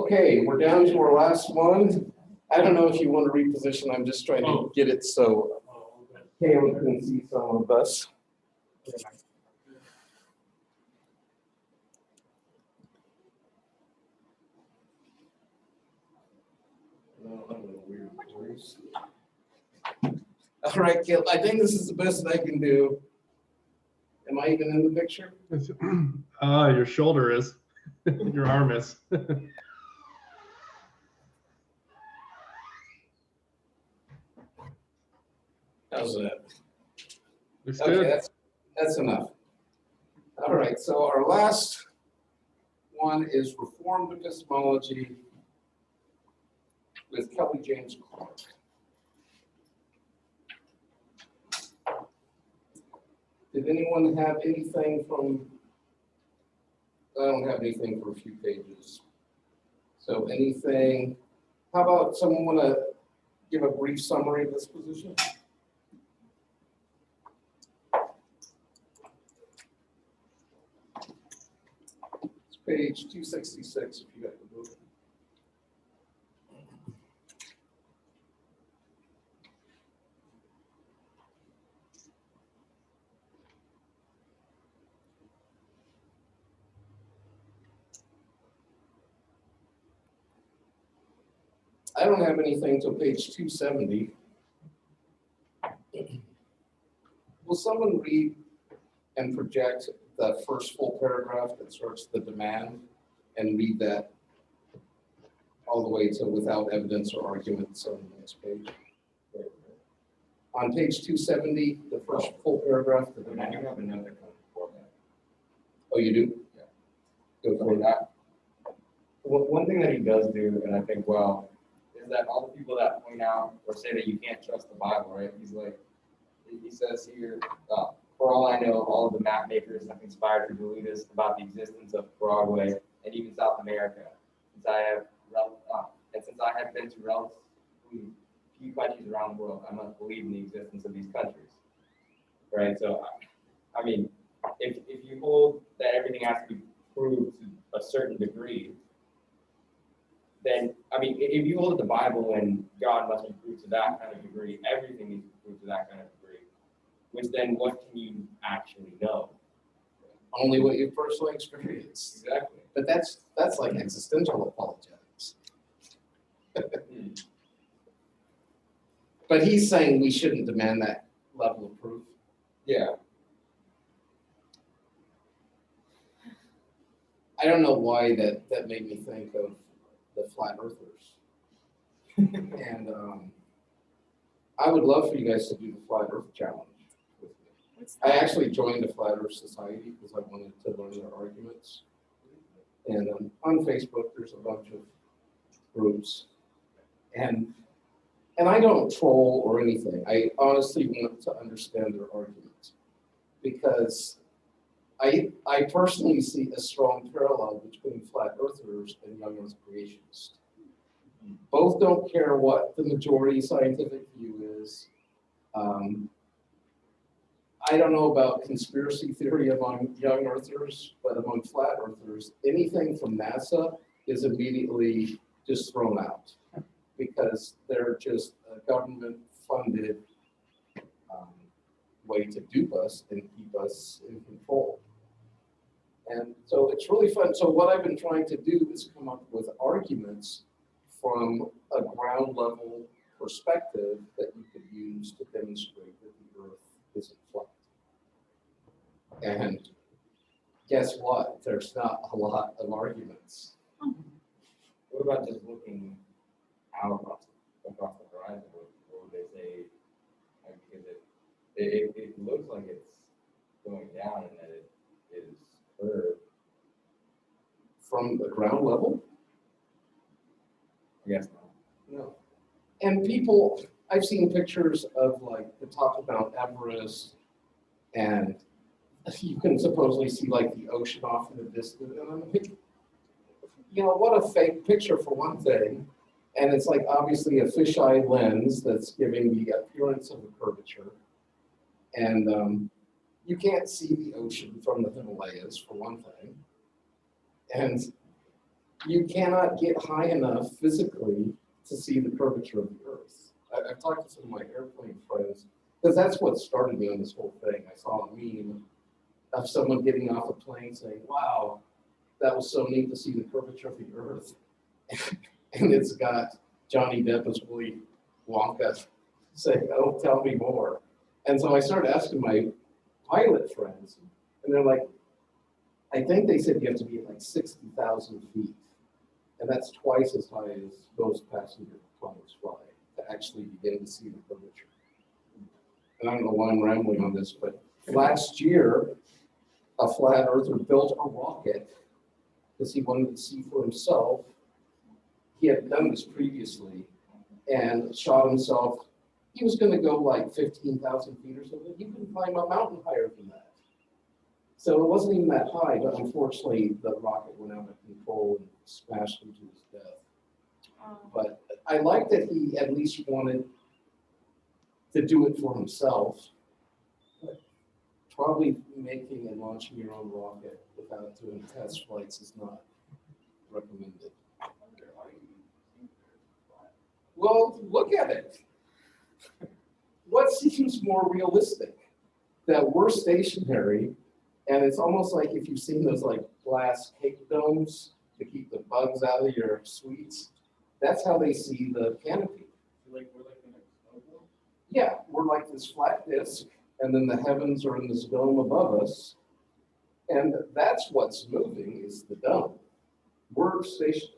Okay, we're down to our last one. I don't know if you want to reposition. I'm just trying to get it so Cam can see some of us. All right, Kip, I think this is the best I can do. Am I even in the picture? Your shoulder is. Your arm is. How's that? Looks Okay, good. that's enough. All right, so our last one is Reformed Epistemology with Kelly James Clark. Did anyone have anything from, I don't have anything for a few pages. So anything, how about someone want to give a brief summary of this position? It's page 266 if you got the book. I don't have anything till page 270. Will someone read and project the first full paragraph that starts the demand and read that all the way to without evidence or arguments on the next page? On page 270, the first full paragraph, the I do demand. have another comment for that. Oh, you do? Yeah. Go So for it. that, one thing that he does do, and I think, well, is that all the people that point out or say that you can't trust the Bible, right? He's like, he says here, for all I know, all of the map makers have conspired to believe this about the existence of Broadway and even South America. Since I have been to relatively few countries around the world, I must believe in the existence of these countries, right? So, I mean, if you hold that everything has to be proved to a certain degree, then, I mean, if you hold the Bible and God must be proved to that kind of degree, everything needs to be proved to that kind of degree, which then what can you actually know? Only what you've personally experienced. Exactly. But that's like existential apologetics. But he's saying we shouldn't demand that level of proof. Yeah. I don't know why that made me think of the flat earthers. And I would love for you guys to do the flat earth challenge with me. I actually joined the Flat Earth Society because I wanted to learn their arguments. And on Facebook, there's a bunch of groups. And I don't troll or anything. I honestly want to understand their arguments because I personally see a strong parallel between flat earthers and young earth creationists. Both don't care what the majority scientific view is. I don't know about conspiracy theory among young earthers, but among flat earthers, anything from NASA is immediately just thrown out because they're just a government-funded way to dupe us and keep us in control. And so it's really fun. So what I've been trying to do is come up with arguments from a ground level perspective that you could use to demonstrate that the Earth isn't flat. And guess what? There's not a lot of arguments. What about just looking out across the horizon? What would they say? Like, because it looks like it's going down and that it is curved. From the ground level? I guess not. No. And people, I've seen pictures of like the top of Mount Everest, and you can supposedly see like the ocean off in the distance. And I'm like, you know, what a fake picture for one thing. And it's like obviously a fisheye lens that's giving the appearance of a curvature. And you can't see the ocean from the Himalayas for one thing. And you cannot get high enough physically to see the curvature of the Earth. I've talked to some of my airplane friends, because that's what started me on this whole thing. I saw a meme of someone getting off a plane saying, wow, that was so neat to see the curvature of the Earth. And it's got Johnny Depp as Willy Wonka saying, oh, tell me more. And so I started asking my pilot friends, and they're like, I think they said you have to be at like 60,000 feet. And that's twice as high as most passenger planes fly to actually begin to see the curvature. And I don't know why I'm rambling on this, but last year, a flat earther built a rocket because he wanted to see for himself. He had done this previously and shot himself. He was going to go like 15,000 feet or something. He couldn't climb a mountain higher than that. So it wasn't even that high, but unfortunately the rocket went out of control and smashed him to his death. But I like that he at least wanted to do it for himself. But probably making and launching your own rocket without doing test flights is not recommended. Well, look at it. What seems more realistic? That we're stationary, and it's almost like if you've seen those like glass cake domes to keep the bugs out of your sweets, that's how they see the canopy. Like we're like in a snowball? Yeah, we're like this flat disk, and then the heavens are in this dome above us, and that's what's moving is the dome. We're stationary.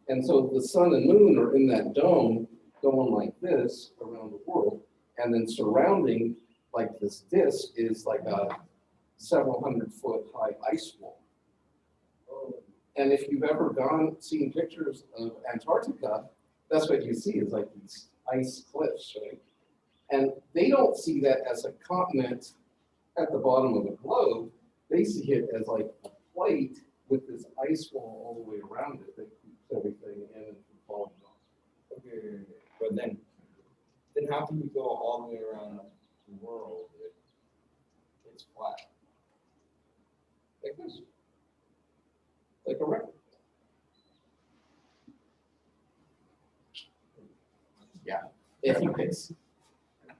And so the sun and moon are in that dome going like this around the world, and then surrounding like this disk is like a several 100-foot high ice wall. And if you've ever seen pictures of Antarctica, that's what you see is like these ice cliffs, right? And they don't see that as a continent at the bottom of the globe. They see it as like a plate with this ice wall all the way around it that keeps everything in and from falling off. Okay, but then how can you go all the way around the world if it's flat? Like this. Like a record. Yeah, if you piss.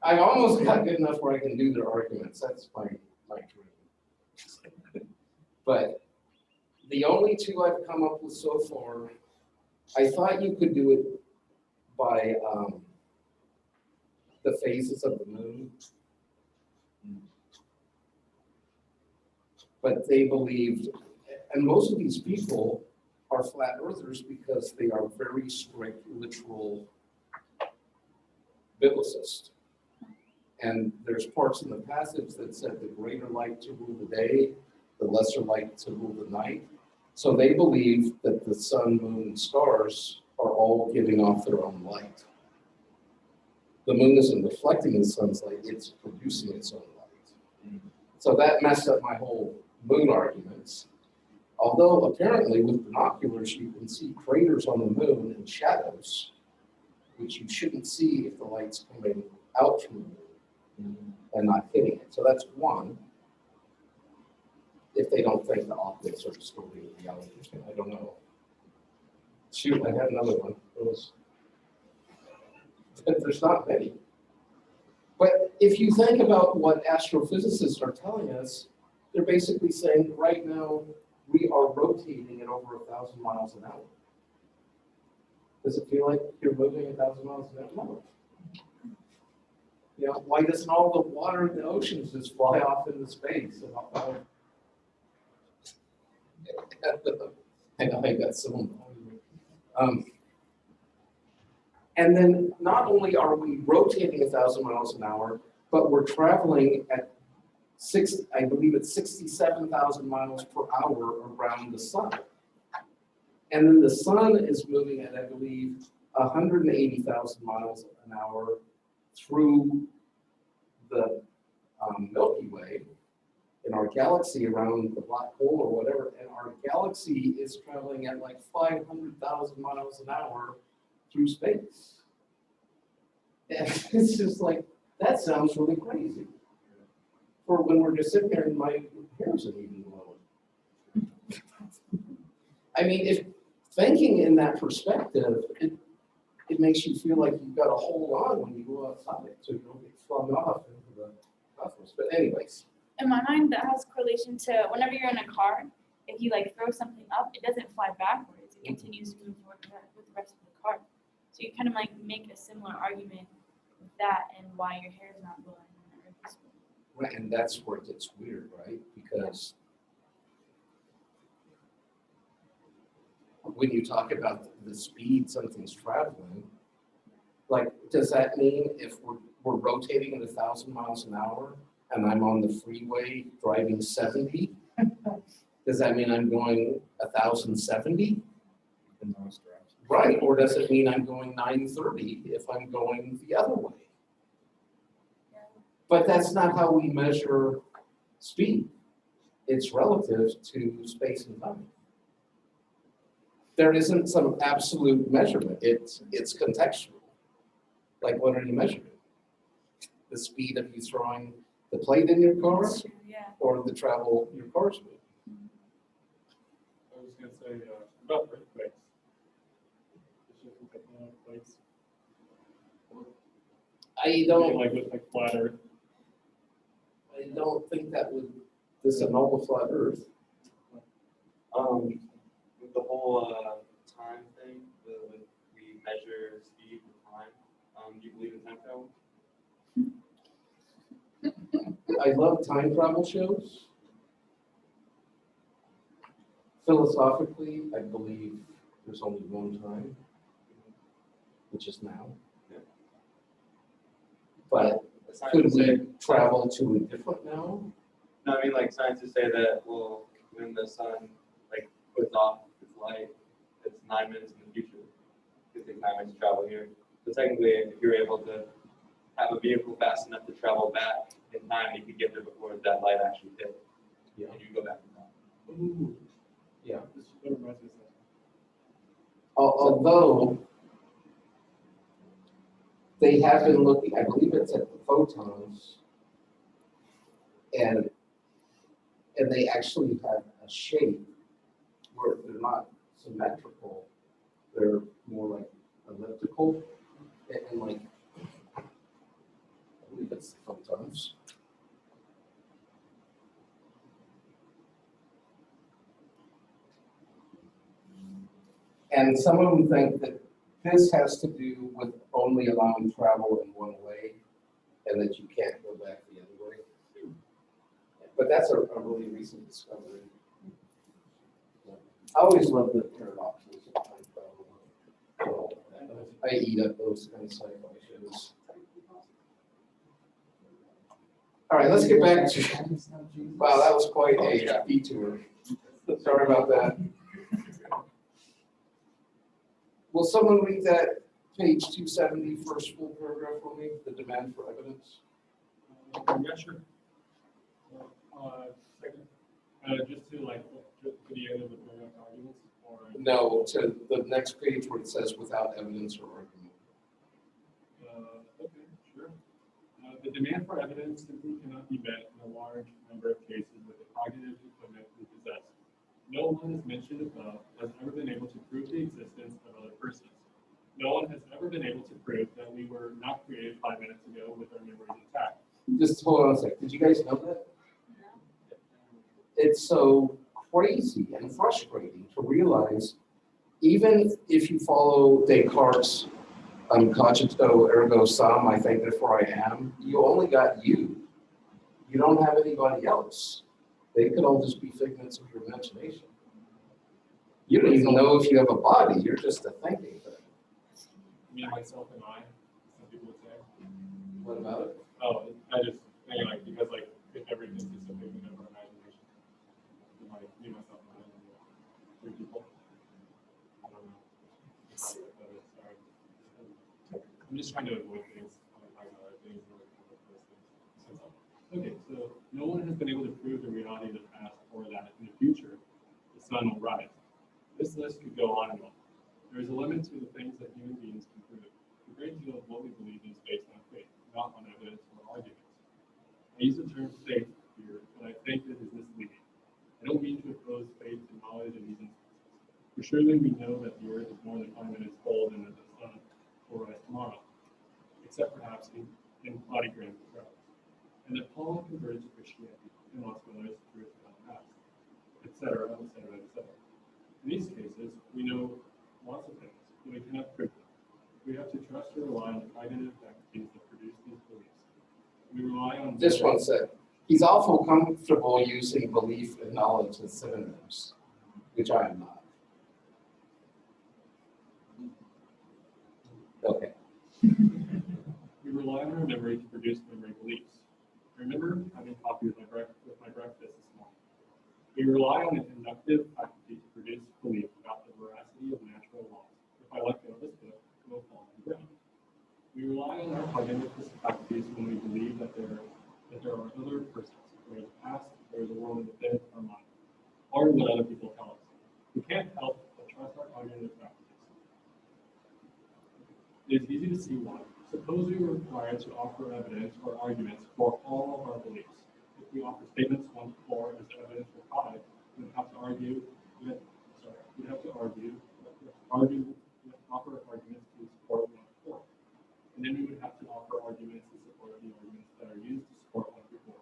I almost got good enough where I can do their arguments. That's my dream. But the only two I've come up with so far, I thought you could do it by the phases of the moon. But they believed, and most of these people are flat earthers because they are very strict literal biblicists. And there's parts in the passage that said the greater light to rule the day, the lesser light to rule the night. So they believe that the sun, moon, and stars are all giving off their own light. The moon isn't reflecting the sun's light, it's producing its own light. So that messed up my whole moon arguments. Although apparently with binoculars you can see craters on the moon and shadows, which you shouldn't see if the light's coming out from the moon and not hitting it. So that's one. If they don't think the optics are distorting reality, I don't know. Shoot, I had another one. There's not many. But if you think about what astrophysicists are telling us, they're basically saying right now we are rotating at over 1,000 miles an hour. Does it feel like you're moving 1,000 miles an hour? No. You know, why doesn't all the water in the oceans just fly off into space? I know I got some. And then not only are we rotating 1,000 miles an hour, but we're traveling at I believe it's 67,000 miles per hour around the sun. And then the sun is moving at, I believe, 180,000 miles an hour through the Milky Way in our galaxy around the black hole or whatever. And our galaxy is traveling at like 500,000 miles an hour through space. And it's just like, that sounds really crazy. For when we're just sitting there and my hair's even lower. I mean, if thinking in that perspective, it makes you feel like you've got to hold on when you go outside so you don't get flung off into the cosmos. But anyways, In my mind, that has correlation to whenever you're in a car, if you like throw something up, it doesn't fly backwards. It continues to move forward with the rest of the car. So you kind of like make a similar argument with that and why your hair is not blowing when the earth is spinning. right, and that's where it gets weird, right? Because when you talk about the speed something's traveling, like, does that mean if we're rotating at 1,000 miles an hour and I'm on the freeway driving 70, does that mean I'm going 1,070? Right, or does it mean I'm going 930 if I'm going the other way? But that's not how we measure speed. It's relative to space and time. There isn't some absolute measurement. It's contextual. Like, what are you measuring? The speed of you throwing the plate in your car, That's true, yeah. or the travel your car's moving? I was going to say about earthquakes. The shifting tectonic plates. I don't Like flat Earth. I don't think that would disannul the flat Earth. With the whole time thing, we measure speed with time. Do you believe in time travel? I love time travel shows. Philosophically, I believe there's only one time, which is now. Yeah. But could we travel to a different now? No, I mean, like, scientists say that, well, when the sun like puts off its light, it's 9 minutes in the future. It takes 9 minutes to travel here. So technically, if you're able to have a vehicle fast enough to travel back in time, you could get there before that light actually hit. Yeah. And you go back in time. Ooh. Yeah. That reminds me of something. Although they have been looking, I believe it's at the photons, and they actually have a shape where they're not symmetrical, they're more like elliptical, and like, I believe it's the photons. And some of them think that this has to do with only allowing travel in one way and that you can't go back the other way. But that's a really recent discovery. I always love the paradoxes of time travel. I eat up those kind of sci-fi shows. All right, let's get back to, wow, that was quite a detour. Sorry about that. Will someone read that page 270, first full paragraph for me, the demand for evidence? Yeah, sure. Second, just to like to the end of the paragraph arguments, or No, to the next page where it says without evidence or argument. okay, sure. The demand for evidence simply cannot be met in a large number of cases with the cognitive equipment we possess. No one, as mentioned above, has ever been able to prove the existence of other persons. No one has ever been able to prove that we were not created 5 minutes ago with our memories intact. Just hold on a sec. Did you guys know that? It's so crazy and frustrating to realize, even if you follow Descartes' cogito ergo sum, I think therefore I am, you only got you. You don't have anybody else. They could all just be figments of your imagination. You don't even know if you have a body, you're just a thinking thing. Me, myself, and I, some people would say. What about it? Oh, I just think like, because like, if everything is a figment of our imagination, like, me, myself, and I, and 3 people. I don't know. Sorry. I'm just trying to avoid things. I'm talking about other things. Okay, so no one has been able to prove the reality of the past or that in the future the sun will rise. This list could go on and on. There is a limit to the things that human beings can prove. A great deal of what we believe is based on faith, not on evidence or arguments. I use the term faith here, but I think it is misleading. I don't mean to oppose faith to knowledge in these instances. For surely we know that the earth is more than 5 minutes old and that the sun will rise tomorrow, except perhaps in cloudy grand clouds. And that Paul converted to Christianity and lost others through his past, etc., etc., etc. In these cases, we know lots of things, but we cannot prove them. We have to trust or rely on the cognitive faculties that produce these beliefs. We rely on Just one sec. He's awful comfortable using belief and knowledge as synonyms, which I am not. Okay. We rely on our memory to produce memory beliefs. I remember having coffee with my breakfast this morning. We rely on an inductive faculty to produce belief about the veracity of natural laws. If I let go of this book, it will fall on the ground. We rely on our cognitive faculties when we believe that there are other persons, there is a past, there is a world within our mind, or what other people tell us. We can't help but trust our cognitive faculties. It is easy to see why. Suppose we were required to offer evidence or arguments for all of our beliefs. If we offer statements 1 to 4 as evidence for 5, we would have to offer arguments to support 1 to 4. And then we would have to offer arguments to support the arguments that are used to support 1 to 4.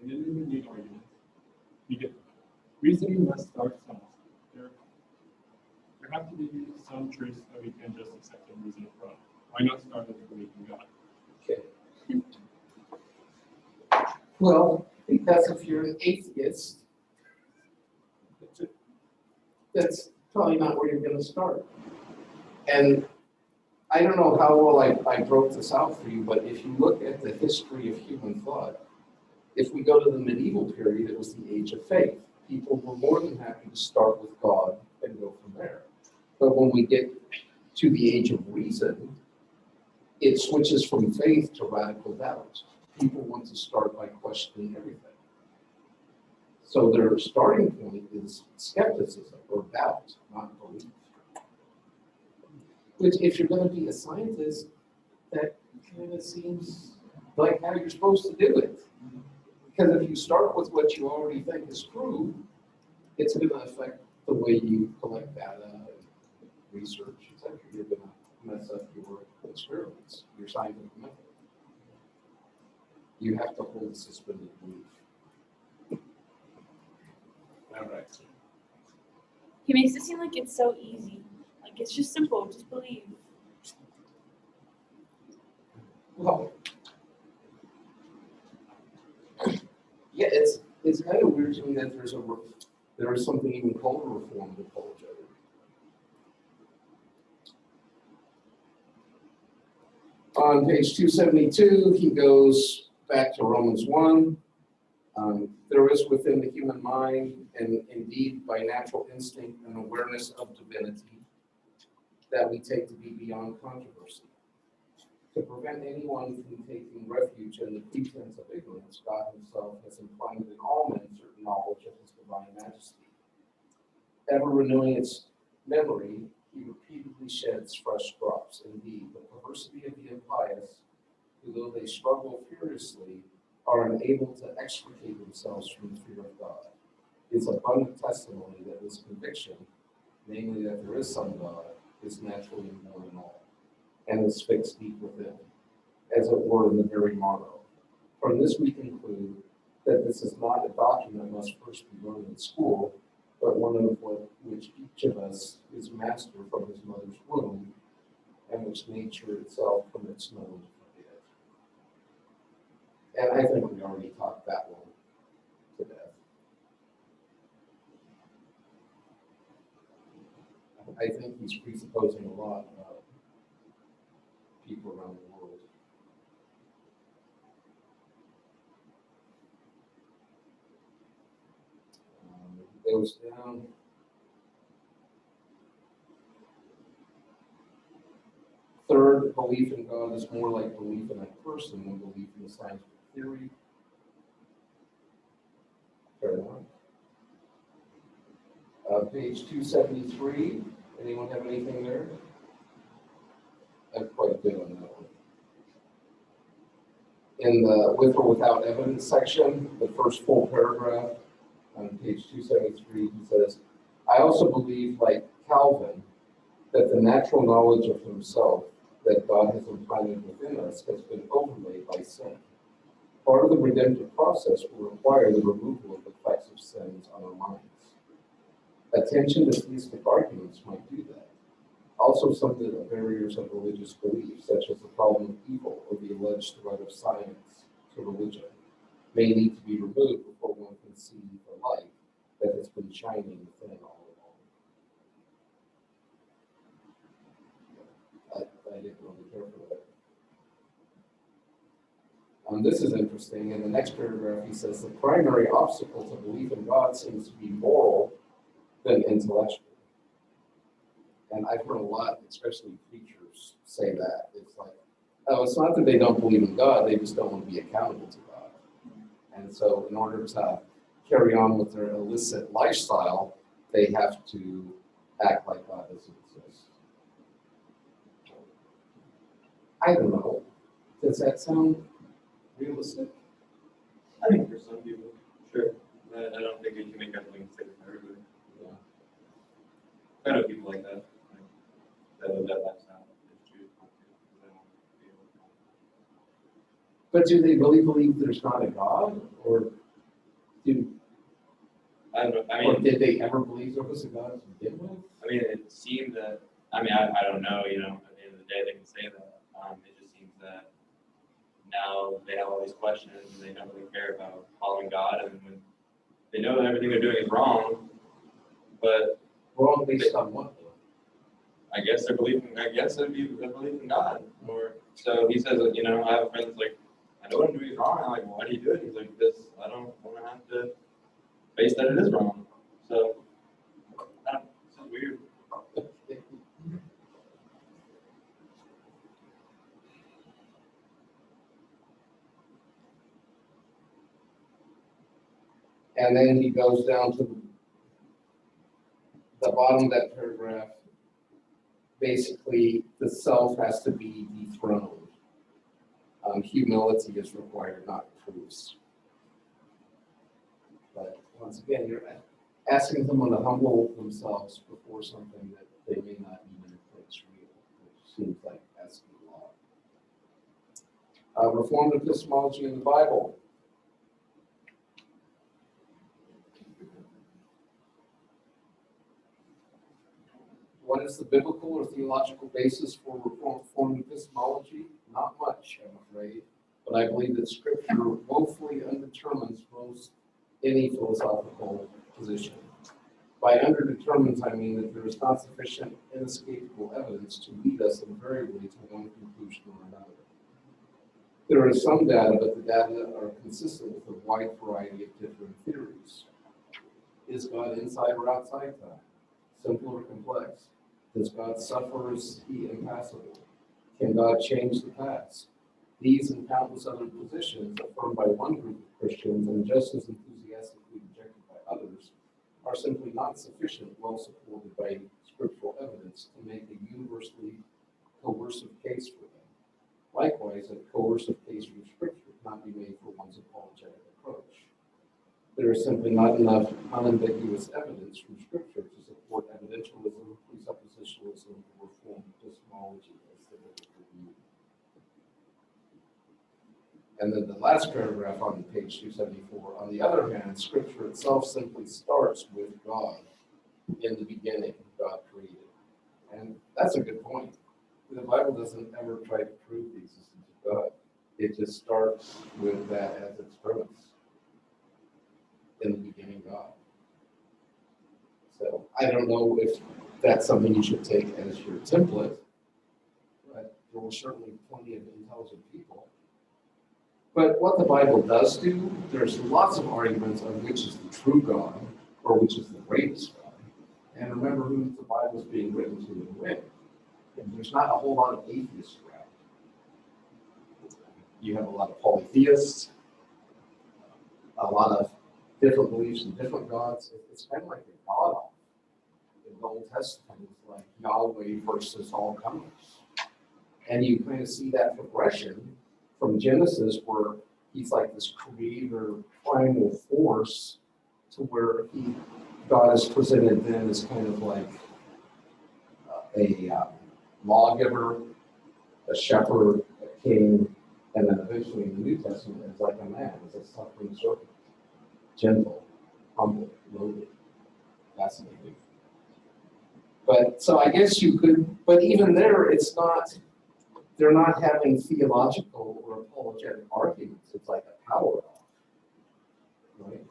And then we would need arguments. You get reasoning must start somewhere. There have to be some truths that we can just accept and reason from. Why not start with the belief in God? Okay. Well, because if you're an atheist, that's probably not where you're going to start. And I don't know how well I broke this out for you, but if you look at the history of human thought, if we go to the medieval period, it was the age of faith. People were more than happy to start with God and go from there. But when we get to the age of reason, it switches from faith to radical doubt. People want to start by questioning everything. So their starting point is skepticism or doubt, not belief. Which, if you're going to be a scientist, that kind of seems like how you're supposed to do it. Because if you start with what you already think is true, it's going to affect the way you collect data and research, etc. You're going to mess up your experiments, your scientific method. You have to hold suspended belief. All right. He makes it seem like it's so easy. Like it's just simple, just believe. Well, yeah, it's kind of weird to me that there is something even called a reformed apologetic. On page 272, he goes back to Romans 1. There is within the human mind, and indeed by natural instinct, an awareness of divinity that we take to be beyond controversy. To prevent anyone from taking refuge in the pretense of ignorance, God himself has implanted in all men certain knowledge of his divine majesty. Ever renewing its memory, he repeatedly sheds fresh drops. Indeed, the perversity of the impious, who though they struggle furiously, are unable to extricate themselves from the fear of God, is abundant testimony that this conviction, namely that there is some God, is naturally born in all, and is fixed deep within, as it were in the very marrow. From this we conclude that this is not a doctrine that must first be learned in school, but one of which each of us is master from his mother's womb, and which nature itself permits no one to forget. And I think we already talked that one to death. I think he's presupposing a lot about people around the world. It goes down. Third, belief in God is more like belief in a person than belief in a scientific theory. Fair enough. Page 273. Anyone have anything there? I'm quite good on that one. In the with or without evidence section, the first full paragraph on page 273, he says, I also believe, like Calvin, that the natural knowledge of himself that God has implanted within us has been overlaid by sin. Part of the redemptive process will require the removal of the effects of sins on our minds. Attention to theistic arguments might do that. Also, some of the barriers of religious belief, such as the problem of evil or the alleged threat of science to religion, may need to be removed before one can see the light that has been shining within all along. I didn't really care for that. This is interesting. In the next paragraph, he says the primary obstacle to belief in God seems to be moral than intellectual. And I've heard a lot, especially preachers, say that. It's like, oh, it's not that they don't believe in God, they just don't want to be accountable to God. And so in order to carry on with their illicit lifestyle, they have to act like God doesn't exist. I don't know. Does that sound realistic? I think for some people, sure. I don't think you can make everything safe for everybody. Yeah. I know people like that. That live that lifestyle. They choose not to, because they don't want to be able to. But do they really believe there's not a God? Or I don't know. I or mean, did they ever believe there was a God to begin with? I mean, it seemed that. I mean, I don't know. You know, at the end of the day, they can say that. It just seems that now they have all these questions and they don't really care about following God, and when they know that everything they're doing is wrong, but Wrong based on what? I guess they're believing. I guess they're believing in God. Or so he says. You know, I have a friend that's like, I know what I'm doing is wrong. I'm like, well, why do you do it? He's like, this. I don't want to have to face that it is wrong. So, I don't know, it's weird. And then he goes down to the bottom of that paragraph. Basically, the self has to be dethroned. Humility is required, not proofs. But once again, you're asking someone to humble themselves before something that they may not even think is real, which seems like asking a lot. Reformed epistemology in the Bible. What is the biblical or theological basis for reformed epistemology? Not much, I'm afraid, but I believe that Scripture woefully undetermines most any philosophical position. By underdetermines, I mean that there is not sufficient inescapable evidence to lead us invariably to one conclusion or another. There is some data, but the data are consistent with a wide variety of different theories. Is God inside or outside time? Simple or complex? Does God suffer or is he impassible? Can God change the past? These and countless other positions affirmed by one group of Christians and just as enthusiastically rejected by others are simply not sufficient, well supported by scriptural evidence to make a universally coercive case for them. Likewise, a coercive case from Scripture cannot be made for one's apologetic approach. There is simply not enough unambiguous evidence from Scripture to support evidentialism, presuppositionalism, or reformed epistemology as the biblical view. And then the last paragraph on page 274, on the other hand, Scripture itself simply starts with God. In the beginning, God created. And that's a good point. The Bible doesn't ever try to prove the existence of God. It just starts with that as its premise. In the beginning, God. So I don't know if that's something you should take as your template, but there were certainly plenty of intelligent people. But what the Bible does do, there's lots of arguments on which is the true God or which is the greatest God. And remember who the Bible is being written to and when. And there's not a whole lot of atheists around. You have a lot of polytheists, a lot of different beliefs in different gods. It's kind of like a God off. In the Old Testament, it's like Yahweh versus all comers. And you kind of see that progression from Genesis where he's like this creator primal force to where God God is presented then as kind of like a lawgiver, a shepherd, a king, and then eventually in the New Testament as like a man, as a suffering servant, gentle, humble, lowly, fascinating. But so I guess you could, but even there, it's not, they're not having theological or apologetic arguments. It's like a power off, right?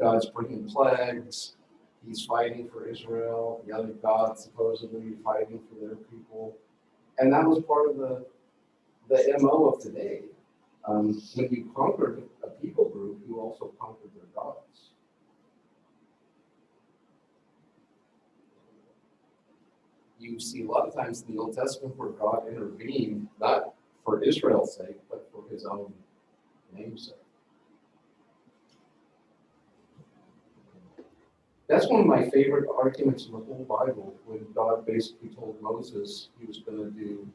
God's bringing plagues. He's fighting for Israel. The other gods supposedly fighting for their people. And that was part of the MO of today. When you conquered a people group, you also conquered their gods. You see a lot of times in the Old Testament where God intervened, not for Israel's sake, but for his own namesake. That's one of my favorite arguments in the whole Bible, when God basically told Moses he was going to do,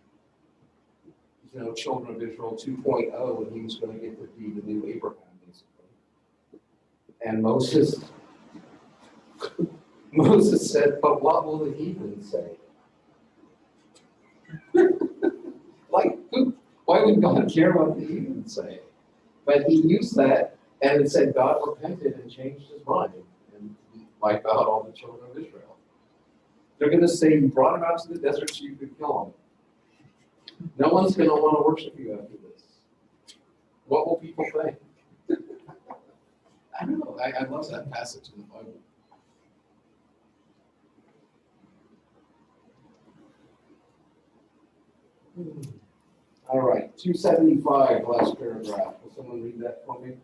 children of Israel 2.0, and he was going to get to be the new Abraham, basically. And Moses said, but what will the heathen say? Why would God care what the heathen say? But he used that, and it said God repented and changed his mind and wiped out all the children of Israel. They're going to say, you brought them out to the desert so you could kill them. No one's going to want to worship you after this. What will people think? I don't know. I love that passage in the Bible. All right, 275, last paragraph. Will someone read that for me?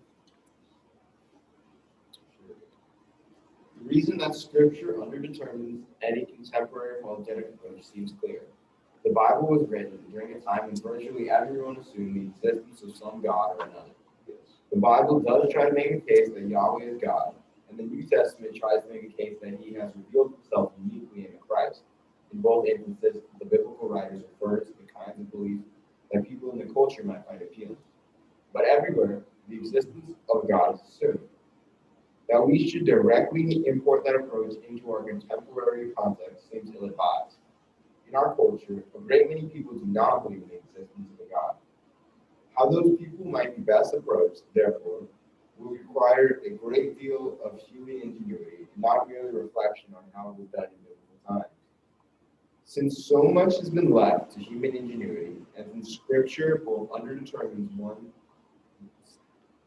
The reason that Scripture underdetermines any contemporary apologetic approach seems clear. The Bible was written during a time when virtually everyone assumed the existence of some God or another. The Bible does try to make a case that Yahweh is God, and the New Testament tries to make a case that he has revealed himself uniquely in Christ. In both instances, the biblical writers refer to the kinds of beliefs that people in the culture might find appealing. But everywhere, the existence of a God is assumed. That we should directly import that approach into our contemporary context seems ill-advised. In our culture, a great many people do not believe in the existence of a God. How those people might be best approached, therefore, will require a great deal of human ingenuity, and not merely reflection on how it was done in biblical times. Since so much has been left to human ingenuity, and since Scripture both underdetermines one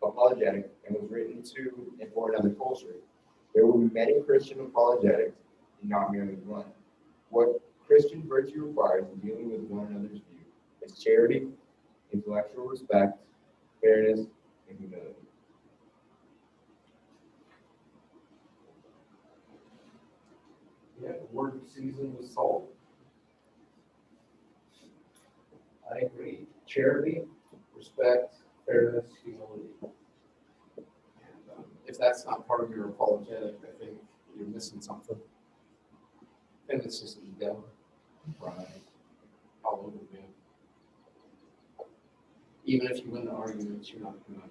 apologetic and was written to and for another culture, there will be many Christian apologetics and not merely one. What Christian virtue requires in dealing with one another's view is charity, intellectual respect, fairness, and humility. Yeah, the word seasoned with salt. I agree. Charity, respect, fairness, humility. And if that's not part of your apologetic, I think you're missing something. And it's just ego, pride, all over again. Even if you win the arguments, you're not going to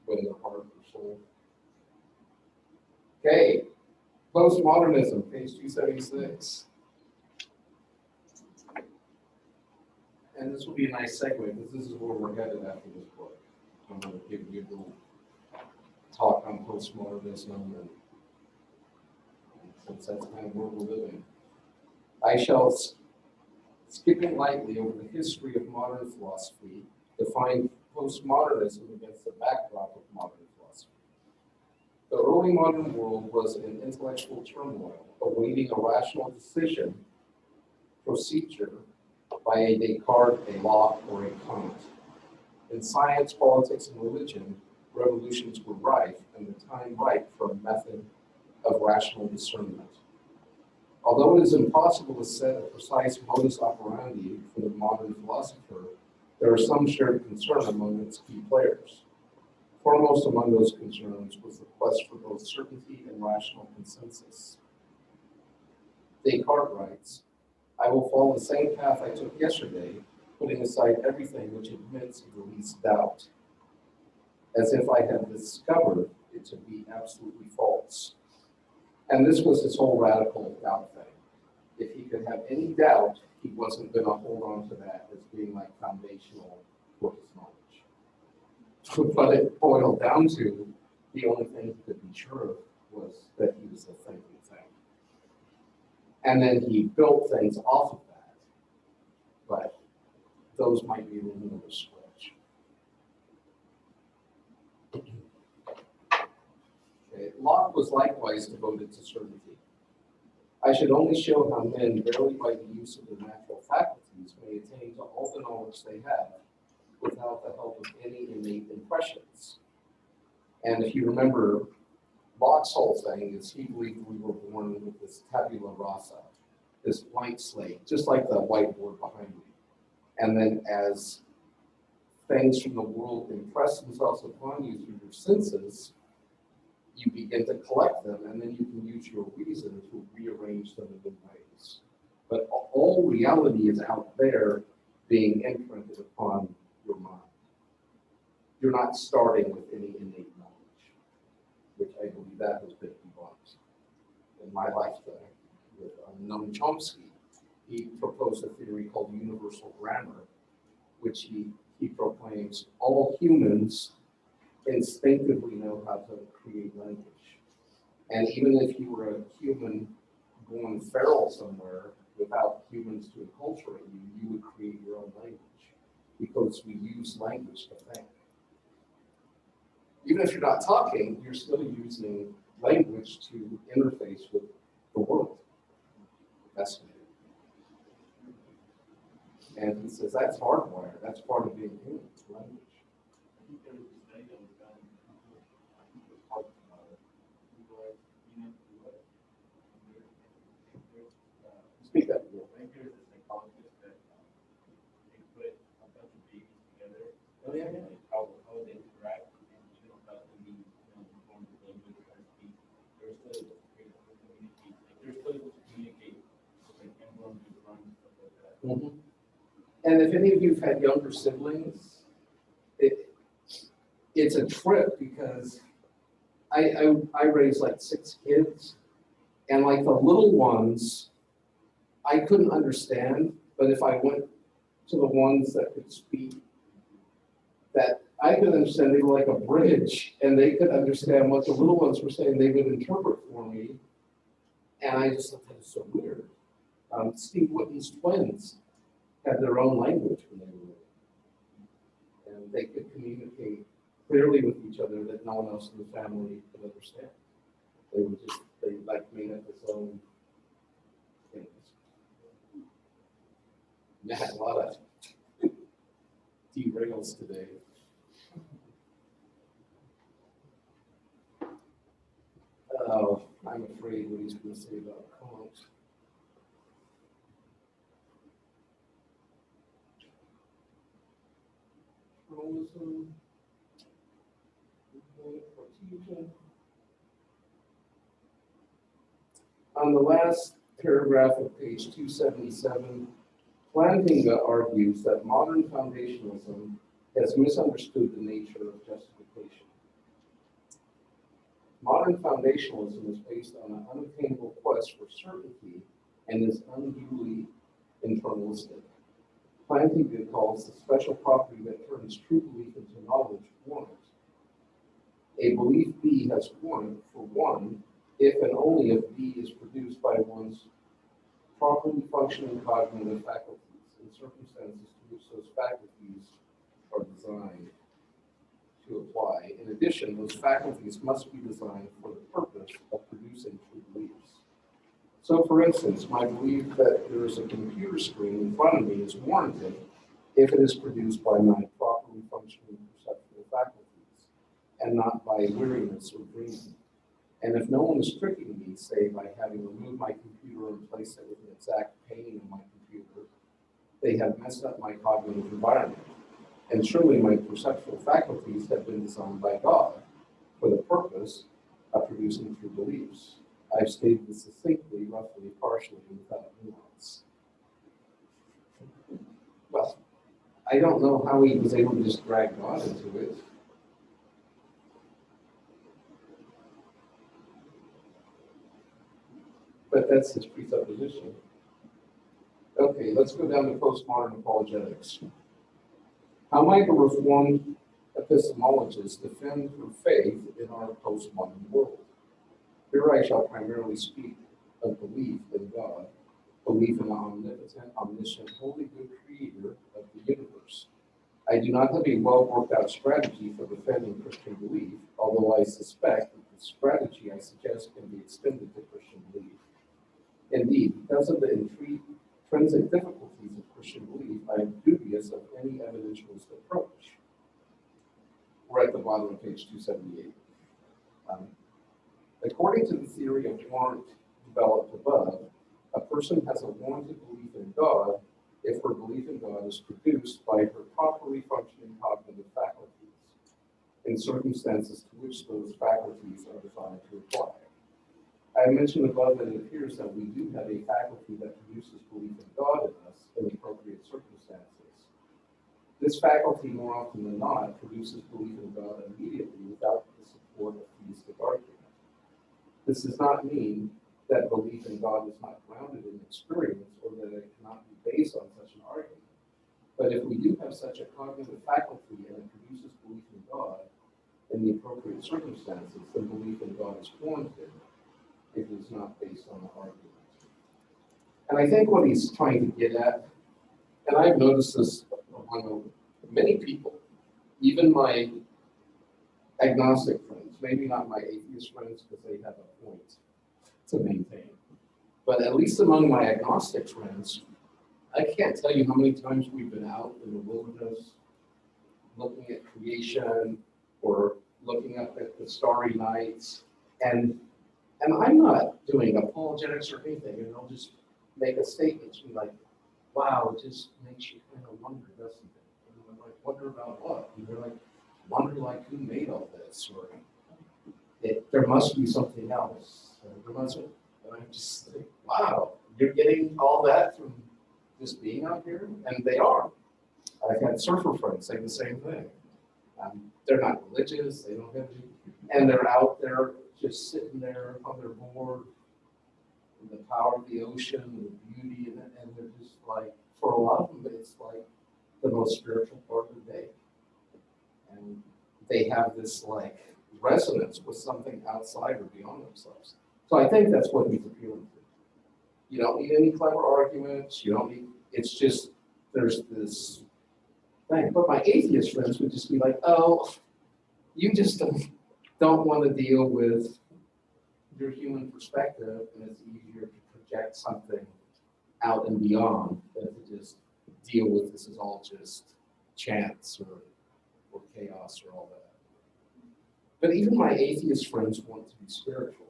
win their heart or soul. Okay, postmodernism, page 276. And this will be a nice segue, because this is where we're headed after this book. I'm going to give you a little talk on postmodernism, and since that's kind of where we're living. I shall, skipping lightly over the history of modern philosophy, define postmodernism against the backdrop of modern philosophy. The early modern world was in intellectual turmoil, awaiting a rational decision, procedure, by a Descartes, a Locke, or a Kant. In science, politics, and religion, revolutions were rife, and the time ripe for a method of rational discernment. Although it is impossible to set a precise modus operandi for the modern philosopher, there are some shared concern among its key players. Foremost among those concerns was the quest for both certainty and rational consensus. Descartes writes, I will follow the same path I took yesterday, putting aside everything which admits of the least doubt, as if I had discovered it to be absolutely false. And this was his whole radical doubt thing. If he could have any doubt, he wasn't going to hold on to that as being like foundational for his knowledge. But it boiled down to the only thing he could be sure of was that he was a thinking thing. And then he built things off of that. But those might be a little of a stretch. Okay. Locke was likewise devoted to certainty. I should only show how men, barely by the use of their natural faculties, may attain to all the knowledge they have without the help of any innate impressions. And if you remember, Locke's whole thing is he believed we were born with this tabula rasa, this blank slate, just like the whiteboard behind me. And then as things from the world impress themselves upon you through your senses, you begin to collect them, and then you can use your reason to rearrange them in new ways. But all reality is out there being imprinted upon your mind. You're not starting with any innate knowledge, which I believe that has been debunked in my lifetime with Noam Chomsky. He proposed a theory called universal grammar, which he proclaims all humans instinctively know how to create language. And even if you were a human born feral somewhere without humans to enculturate you, you would create your own language because we use language to think. Even if you're not talking, you're still using language to interface with the world. Fascinating. And he says that's hardwired. That's part of being human, language. Speak up. I think there's a psychologist that they put a bunch of babies together. Oh, yeah, yeah. Like how they interact and about them being forms of language or speak. They're still able to communicate. Like they're still able to communicate with like emblems and drawings and stuff like that. Mm-hmm. And if any of you have had younger siblings, it's a trip because I raised like 6 kids, and like the little ones, I couldn't understand, but if I went to the ones that could speak, that I could understand, they were like a bridge, and they could understand what the little ones were saying, they would interpret for me, and I just thought that was so weird. Steve Whitten's twins had their own language when they were little, and they could communicate clearly with each other that no one else in the family could understand. They like made up its own things. Yeah, a lot of derails today. Oh, I'm afraid what he's going to say about Kant. Pluralism, Cartesian. On the last paragraph of page 277, Plantinga argues that modern foundationalism has misunderstood the nature of justification. Modern foundationalism is based on an unattainable quest for certainty and is unduly internalistic. Plantinga calls the special property that turns true belief into knowledge warrant. A belief B has warrant for one if and only if B is produced by one's properly functioning cognitive faculties in circumstances to which those faculties are designed to apply. In addition, those faculties must be designed for the purpose of producing true beliefs. So, for instance, my belief that there is a computer screen in front of me is warranted if it is produced by my properly functioning perceptual faculties and not by weariness or dreaming. And if no one is tricking me, say by having removed my computer and placed it with an exact pane in my computer, they have messed up my cognitive environment. And surely my perceptual faculties have been designed by God for the purpose of producing true beliefs. I've stated this succinctly, roughly, partially, without nuance. Well, I don't know how he was able to just drag God into it. but that's his presupposition. Okay, let's go down to postmodern apologetics. How might a reformed epistemologist defend her faith in our postmodern world? Here I shall primarily speak of belief in God, belief in the omnipotent, omniscient, holy, good creator of the universe. I do not have a well worked out strategy for defending Christian belief, although I suspect that the strategy I suggest can be extended to Christian belief. Indeed, because of the intrinsic difficulties of Christian belief, I am dubious of any evidentialist approach. We're at the bottom of page 278. According to the theory of warrant developed above, a person has a warranted belief in God if her belief in God is produced by her properly functioning cognitive faculties in circumstances to which those faculties are designed to apply. I mentioned above that it appears that we do have a faculty that produces belief in God in us in appropriate circumstances. This faculty, more often than not, produces belief in God immediately without the support of theistic argument. This does not mean that belief in God is not grounded in experience or that it cannot be based on such an argument. But if we do have such a cognitive faculty and it produces belief in God in the appropriate circumstances, then belief in God is warranted if it is not based on the argument. And I think what he's trying to get at, and I've noticed this among many people, even my agnostic friends, maybe not my atheist friends because they have a point to maintain, but at least among my agnostic friends, I can't tell you how many times we've been out in the wilderness looking at creation or looking up at the starry nights, and I'm not doing apologetics or anything, and I'll just make a statement and be like, wow, it just makes you kind of wonder, doesn't it? And I'm like, wonder about what? And they're like, wonder like who made all this, or there must be something else. There must be, and I'm just like, wow, you're getting all that from just being out here? And they are. I've had surfer friends say the same thing. They're not religious, they don't have any, and they're out there just sitting there on their board, the power of the ocean, the beauty, and they're just like, for a lot of them, it's like the most spiritual part of the day. And they have this like resonance with something outside or beyond themselves. So I think that's what he's appealing to. You don't need any clever arguments, you don't need, it's just, there's this thing. But my atheist friends would just be like, oh, you just don't want to deal with your human perspective, and it's easier to project something out and beyond than to just deal with this is all just chance or chaos or all that. But even my atheist friends want to be spiritual,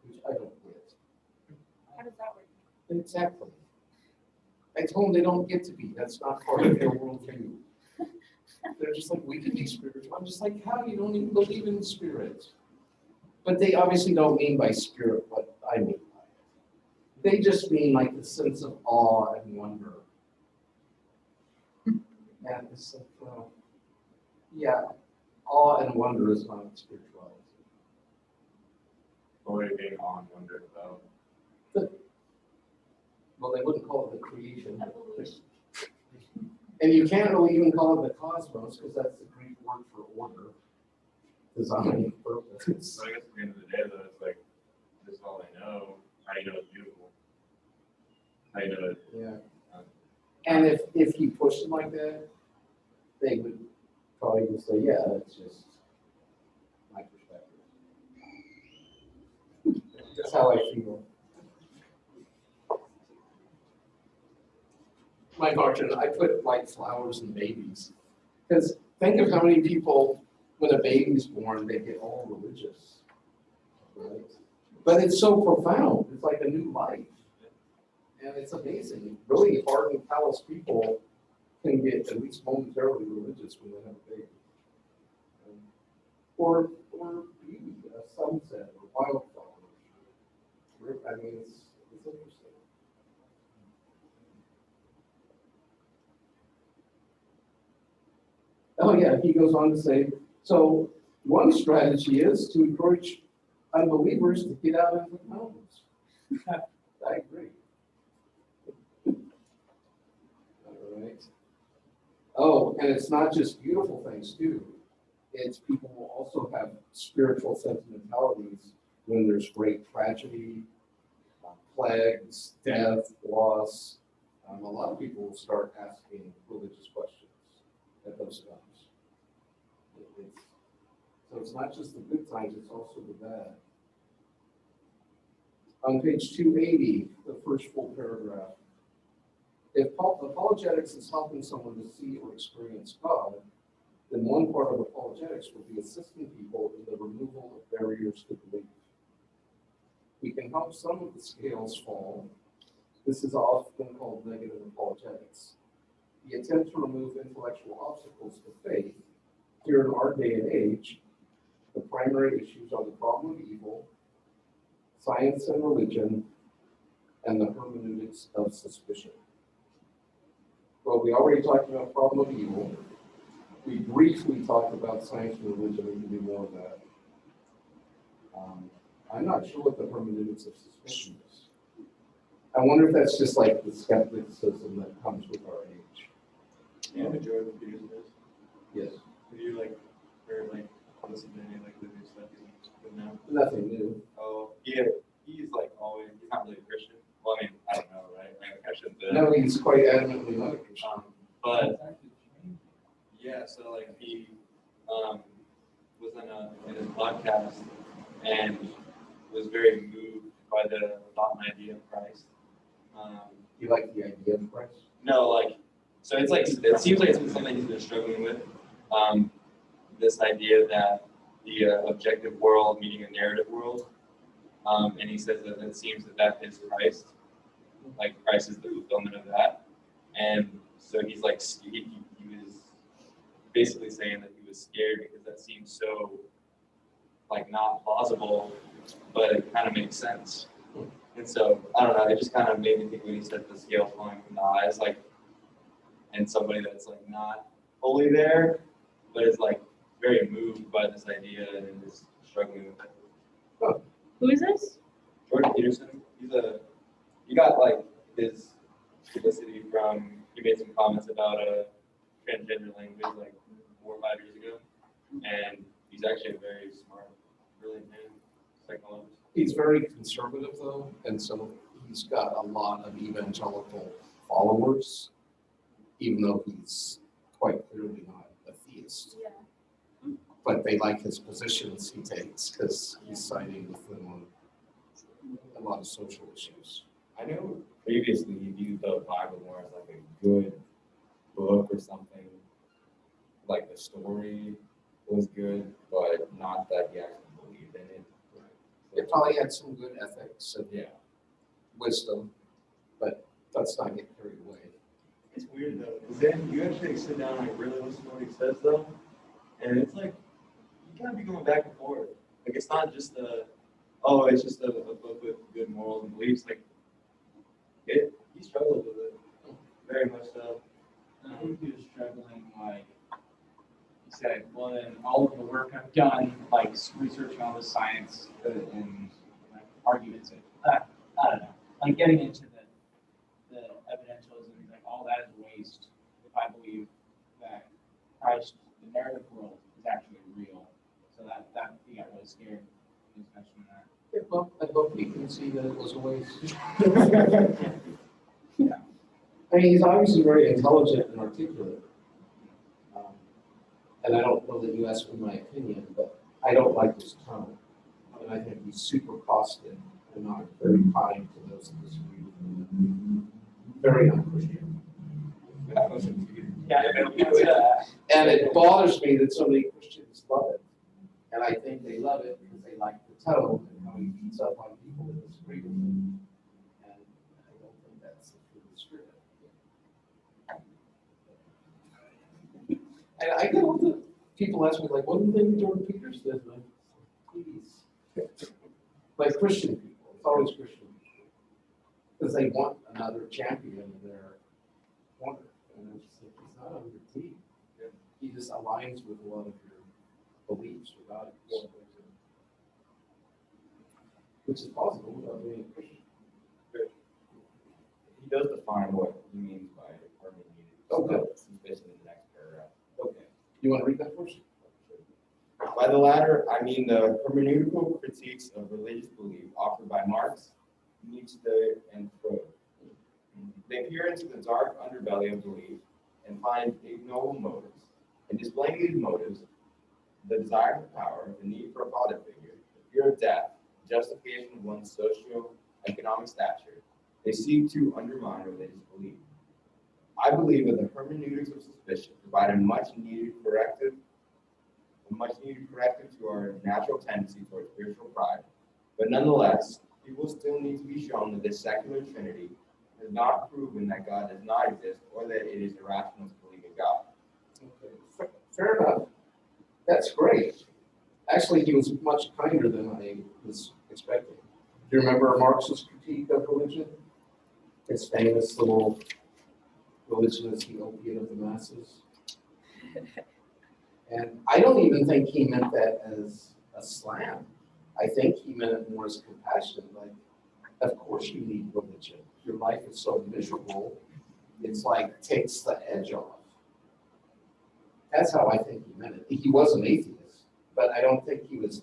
which I don't get. How does that work? Exactly. I told them they don't get to be. That's not part of their worldview. They're just like, we can be spiritual. I'm just like, how? You don't even believe in spirit. But they obviously don't mean by spirit what I mean by it. They just mean like the sense of awe and wonder. And it's like, well, yeah, awe and wonder is not spirituality. What are you being awe and wondered about? Well, they wouldn't call it the creation. Evolution. And you can't really even call it the cosmos because that's the Greek word for order, design, purpose. So I guess at the end of the day, though, it's like, this is all I know. How do you know it's beautiful? How do you know it? Yeah. And if you push them like that, they would probably just say, yeah, that's just my perspective. That's how I feel. My margin, I put like flowers and babies. Because think of how many people, when a baby's born, they get all religious. Right? But it's so profound. It's like a new life. And it's amazing. Really hardened, callous people can get at least momentarily religious when they have a baby. Or beauty, a sunset, or wildflowers. I mean, it's interesting. Oh yeah, he goes on to say, so one strategy is to encourage unbelievers to get out into the mountains. I agree. All right. Oh, and it's not just beautiful things too. It's people will also have spiritual sentimentalities when there's great tragedy, plagues, death, loss. A lot of people will start asking religious questions at those times. So it's not just the good times, it's also the bad. On page 280, the first full paragraph, if apologetics is helping someone to see or experience God, then one part of apologetics will be assisting people in the removal of barriers to belief. We can help some of the scales fall. This is often called negative apologetics. The attempt to remove intellectual obstacles to faith. Here in our day and age, the primary issues are the problem of evil, science and religion, and the hermeneutics of suspicion. Well, we already talked about problem of evil. We briefly talked about science and religion. We can do more of that. I'm not sure what the hermeneutics of suspicion is. I wonder if that's just like the skepticism that comes with our age. Yeah, Jordan Peterson is. Yes. Have you heard listen to any the new stuff he's putting out? Nothing new. Oh, yeah, he's always, he's not really a Christian. Well, I mean, I don't know, right? I shouldn't do that. No, he's quite adamantly not a Christian. But yeah, so he was in his podcast and was very moved by the thought and idea of Christ. You like the idea of Christ? No, so it's it seems like it's been something he's been struggling with. This idea that the objective world meeting a narrative world, and he says that it seems that is Christ. Christ is the fulfillment of that, and so he's he was basically saying that he was scared because that seems so not plausible, but it kind of makes sense. And so I don't know, it just kind of made me think when he said the scale falling from the eyes, and somebody that's not fully there, but is very moved by this idea and is struggling with it. Who is this? Jordan Peterson, he got his publicity from, he made some comments about transgender language 4 or 5 years ago, and he's actually a very smart, brilliant man, psychologist. He's very conservative though, and so he's got a lot of evangelical followers, even though he's quite clearly not a theist. Yeah. But they like his positions he takes because he's siding with them on a lot of social issues. I know previously he viewed the Bible more as a good book or something. The story was good, but not that he actually believed in it. It probably had some good ethics and Yeah. wisdom, but let's not get carried away. It's weird though, because then you actually sit down and really listen to what he says though, and it's you gotta be going back and forth. It's not just it's just a book with good morals and beliefs. He struggles with it, very much so. I think he was struggling, he said, well, then all of the work I've done, researching all the science and arguments, I don't know, getting into the evidentialism, all that is waste if I believe that Christ, the narrative world, is actually real. So that he got really scared when he was mentioning that. Yeah, well, I hope you can see that it was a waste. Yeah. I mean, he's obviously very intelligent and articulate. And I don't know that you asked me my opinion, but I don't like his tone. And I think he's super caustic and not very kind to those that disagree with him. Very unchristian. And it bothers me that so many Christians love it. And I think they love it because they like the tone and how he beats up on people that disagree with him. And I don't think that's the true spirit. And I get all the people ask me, what do you think Jordan Peterson did? Please. Christian people. It's always Christian people. Because they want another champion in their corner. And I'm just he's not on your team. He just aligns with a lot of your beliefs or values. Which is possible without being a Christian. he does define what he means by hermeneutics Oh, good. of suspicion in the next paragraph. Okay. You want to read that first? By the latter, I mean the hermeneutical critiques of religious belief offered by Marx, Nietzsche, and Freud. They peer into the dark underbelly of belief and find ignoble motives. In displaying these motives, the desire for power, the need for a father figure, the fear of death, justification of one's socio-economic stature, they seek to undermine religious belief. I believe that the hermeneutics of suspicion provide a much needed corrective to our natural tendency towards spiritual pride. But nonetheless, people still need to be shown that this secular trinity has not proven that God does not exist or that it is irrational to believe in God. Okay. Fair enough. That's great. Actually, he was much kinder than I was expecting. Do you remember Marx's critique of religion? His famous little religion is the opiate of the masses. And I don't even think he meant that as a slam. I think he meant it more as compassion. Like, of course you need religion. Your life is so miserable, it's like takes the edge off. That's how I think he meant it. He was an atheist, but I don't think he was,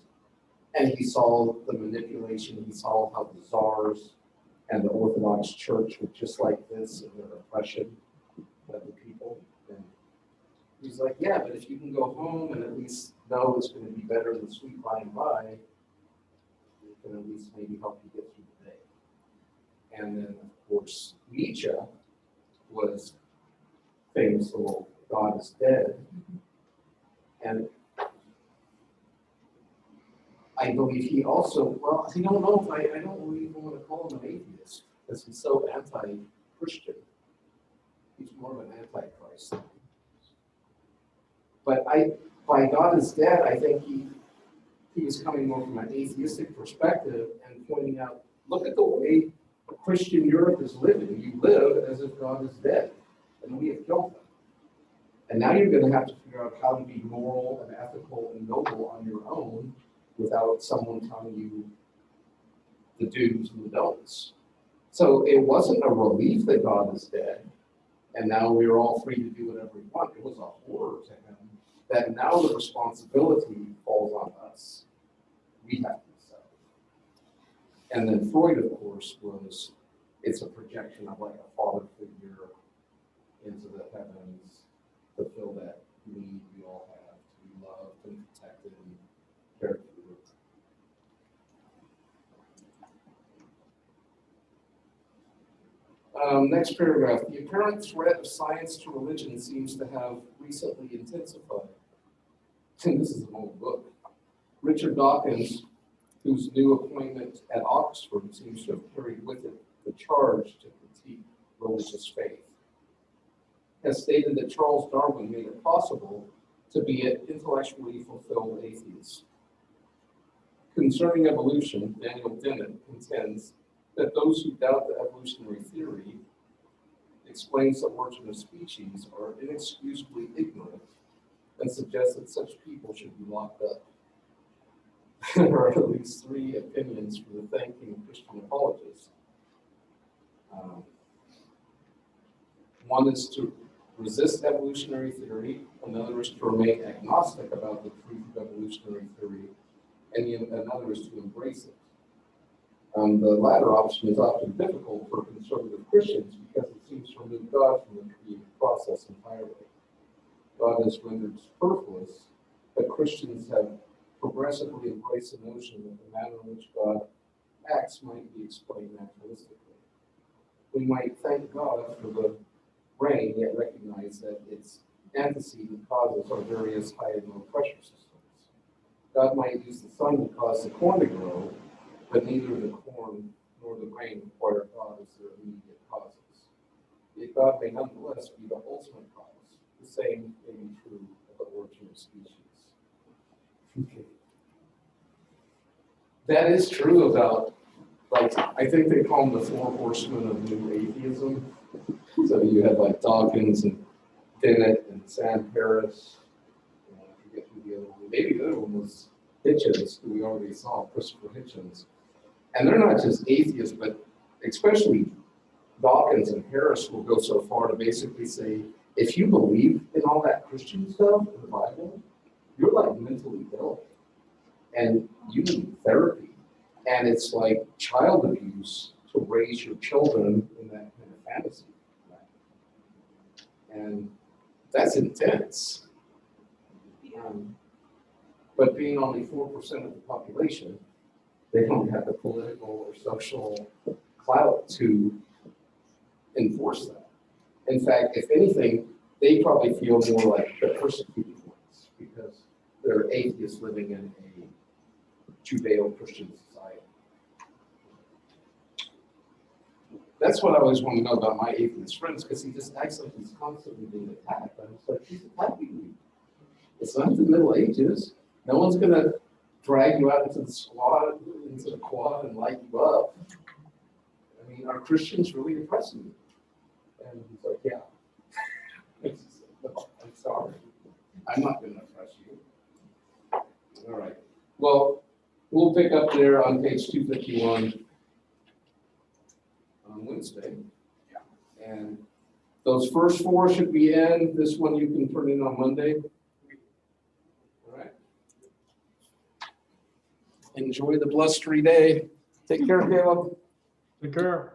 and he saw the manipulation, he saw how the czars and the Orthodox Church were just like this in their oppression of the people. And he's like, yeah, but if you can go home and at least know it's going to be better than sweet by and by, it can at least maybe help you get through the day. And then, of course, Nietzsche was famous little God is dead. And I believe he also, well, I don't know if I don't really even want to call him an atheist because he's so anti-Christian. He's more of an anti-Christ. But by God is dead, I think he was coming more from an atheistic perspective and pointing out, look at the way Christian Europe is living. You live as if God is dead, and we have killed him. And now you're going to have to figure out how to be moral and ethical and noble on your own without someone telling you the do's and the don'ts. So it wasn't a relief that God is dead, and now we're all free to do whatever we want. It was a horror to him that now the responsibility falls on us. We have to decide. And then Freud, of course, it's a projection of like a father figure into the heavens to fill that need we all have to be loved and protected and cared for. Next paragraph. The apparent threat of science to religion seems to have recently intensified. And this is an old book. Richard Dawkins, whose new appointment at Oxford seems to have carried with it the charge to critique religious faith, has stated that Charles Darwin made it possible to be an intellectually fulfilled atheist. Concerning evolution, Daniel Dennett contends that those who doubt the evolutionary theory explains the origin of species are inexcusably ignorant and suggests that such people should be locked up. There are at least three opinions for the thinking Christian apologists. One is to resist evolutionary theory, another is to remain agnostic about the truth of evolutionary theory, and another is to embrace it. The latter option is often difficult for conservative Christians because it seems to remove God from the creative process entirely. God is rendered superfluous, but Christians have progressively embraced the notion that the manner in which God acts might be explained naturalistically. We might thank God for the rain, yet recognize that its antecedent causes are various high and low pressure systems. God might use the sun to cause the corn to grow, but neither the corn nor the rain require God as their immediate causes. Yet God may nonetheless be the ultimate cause. The same may be true of the origin of species. Okay. That is true about, like, I think they call them the four horsemen of new atheism. So you had like Dawkins and Dennett and Sam Harris. I forget who the other one. Maybe the other one was Hitchens, who we already saw, Christopher Hitchens. And they're not just atheists, but especially Dawkins and Harris will go so far to basically say, if you believe in all that Christian stuff in the Bible, you're like mentally ill and you need therapy. And it's like child abuse to raise your children in that kind of fantasy. And that's intense. But being only 4% of the population, they don't have the political or social clout to enforce that. In fact, if anything, they probably feel more like the persecuted ones because they're atheists living in a Judeo-Christian society. That's what I always want to know about my atheist friends, because he just acts like he's constantly being attacked. I'm just like, he's attacking you. It's not the Middle Ages. No one's going to drag you out into the quad and light you up. I mean, are Christians really oppressing you? And he's like, yeah. I'm sorry. I'm not going to oppress you. All right. Well, we'll pick up there on page 251 on Wednesday. Yeah. And those first four should be in. This one you can turn in on Monday. All right. Enjoy the blustery day. Take care, Caleb. Take care.